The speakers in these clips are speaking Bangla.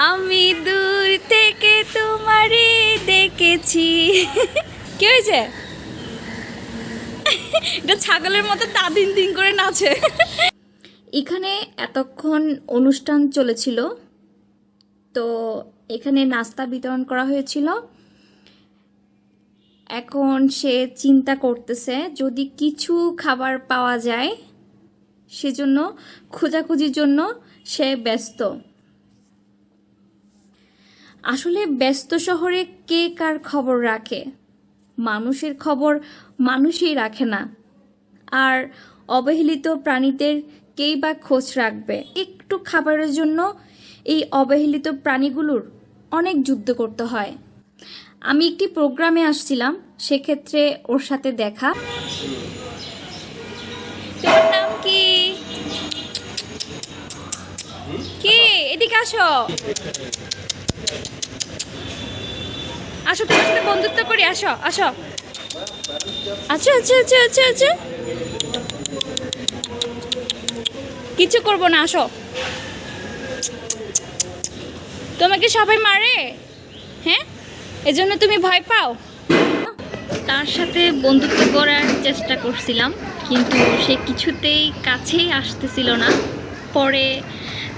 আমি দূর থেকে তোমারে দেখেছি। কি হয়েছে? এটা ছাগলের মতো তা দিন দিন করে নাচে। এখানে এতক্ষণ অনুষ্ঠান চলেছিল, তো এখানে নাস্তা বিতরণ করা হয়েছিল। এখন সে চিন্তা করতেছে যদি কিছু খাবার পাওয়া যায়, সেজন্য খোঁজাখুঁজির জন্য সে ব্যস্ত। আসলে ব্যস্ত শহরে কে কার খবর রাখে? মানুষের খবর মানুষই রাখে না, আর অবহেলিত প্রাণীদের কেই বা খোঁজ রাখবে? একটু খাবারের জন্য এই অবহেলিত প্রাণীগুলোর অনেক যুদ্ধ করতে হয়। আমি একটি প্রোগ্রামে আসছিলাম, সেক্ষেত্রে ওর সাথে দেখা। তোর নাম কি? কি এদিকে আসো, আসো তোমার সাথে বন্ধুত্ব করি, আসো আসো। আচ্ছা আচ্ছা আচ্ছা আচ্ছা আচ্ছা, কিছু করবো না, আসো। তোমাকে সবাই মারে, হ্যাঁ? এজন্য তুমি ভয় পাও? তার সাথে বন্ধুত্ব করার চেষ্টা করছিলাম, কিন্তু সে কিছুতেই কাছেই আসতেছিল না। পরে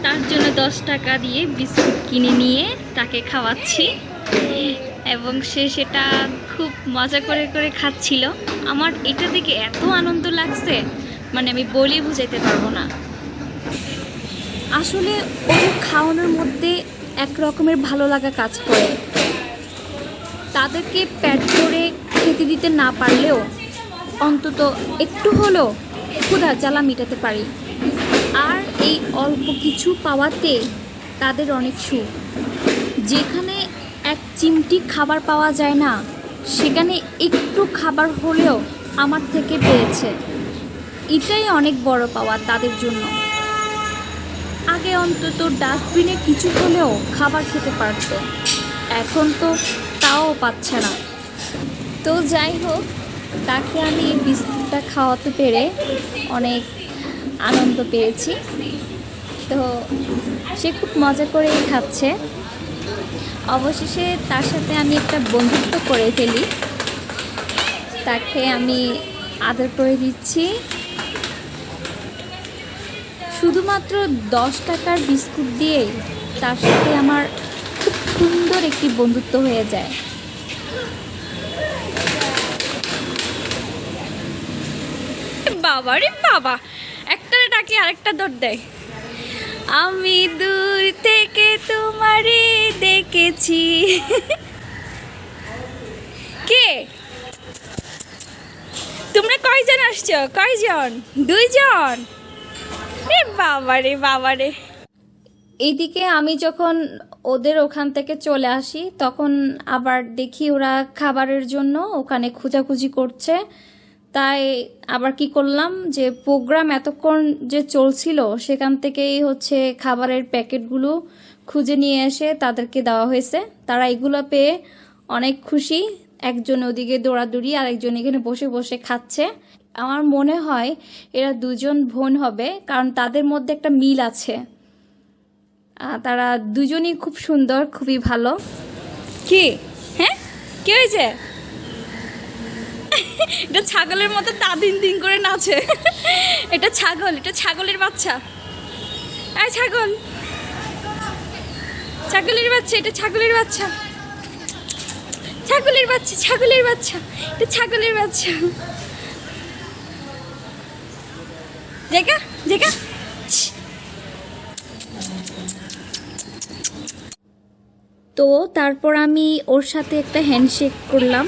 তার জন্য 10 টাকা দিয়ে বিস্কুট কিনে নিয়ে তাকে খাওয়াচ্ছি, এবং সে সেটা খুব মজা করে করে খাচ্ছিল। আমার এটা দেখে এত আনন্দ লাগছে, মানে আমি বলে বুঝাইতে পারবো না। আসলে ওদের খাওয়ানোর মধ্যে এক রকমের ভালো লাগা কাজ করে। তাদেরকে পেট ভরে খেতে দিতে না পারলেও অন্তত একটু হলেও ক্ষুধা জ্বালা মেটাতে পারি, আর এই অল্প কিছু পাওয়াতে তাদের অনেক সুখ। যেখানে এক চিমটি খাবার পাওয়া যায় না, সেখানে একটু খাবার হলেও আমার থেকে পেয়েছে, এটাই অনেক বড় পাওয়া তাদের জন্য। আগে অন্তত ডাস্টবিনে কিছু হলেও খাবার খেতে পারত, এখন তো তাও পাচ্ছে না। তো যাই হোক, তাকে আমি এই বিস্কুটটা খাওয়াতে পেরে অনেক আনন্দ পেয়েছি। তো সে খুব মজা করেই খাচ্ছে। অবশেষে তার সাথে আমি একটা বন্ধুত্ব করে ফেলি। তাকে আমি আদর করে দিচ্ছি। শুধুমাত্র 10 টাকার বিস্কুট দিয়েই তার সাথে আমার খুব সুন্দর একটি বন্ধুত্ব হয়ে যায়। বাবা রে বাবা, একটারে ডাকি আরেকটা দৌড় দেয়। আমি দূর থেকে তোমারে দেখেছি। কে তোমরা কয়জন আসছো? কয়জন? 2 জন? রে বাবা রে বাবা রে। এইদিকে আমি যখন ওদের ওখান থেকে চলে আসি, তখন আবার দেখি ওরা খাবারের জন্য ওখানে খোঁজাখুঁজি করছে। তাই আবার কি করলাম, যে প্রোগ্রাম এতক্ষণ যে চলছিল সেখান থেকেই হচ্ছে খাবারের প্যাকেটগুলো খুঁজে নিয়ে এসে তাদেরকে দেওয়া হয়েছে। তারা এগুলো পেয়ে অনেক খুশি। একজন ওদিকে দৌড়াদৌড়ি, আর একজন এখানে বসে বসে খাচ্ছে। আমার মনে হয় এরা 2 জন বোন হবে, কারণ তাদের মধ্যে একটা মিল আছে। তারা দুজনই খুব সুন্দর, খুবই ভালো। কি হ্যাঁ, কি হয়েছে? এটা ছাগলের মতো তা দিন দিন করে নাচে। এটা ছাগল, এটা ছাগলের বাচ্চা। এই ছাগল, ছাগলের বাচ্চা, এটা ছাগলের বাচ্চা, ছাগলের বাচ্চা, ছাগলের বাচ্চা, এটা ছাগলের বাচ্চা। জায়গা জায়গা। তো তারপর আমি ওর সাথে একটা হ্যান্ডশেক করলাম,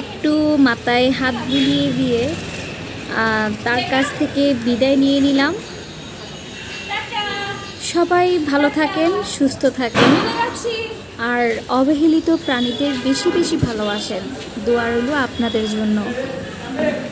একটু মাথায় হাত বুলিয়ে দিয়ে তার কাছ থেকে বিদায় নিয়ে নিলাম। সবাই ভালো থাকেন, সুস্থ থাকেন, আর অবহেলিত প্রাণীদের বেশি বেশি ভালোবাসেন। দোয়া রইল আপনাদের জন্য।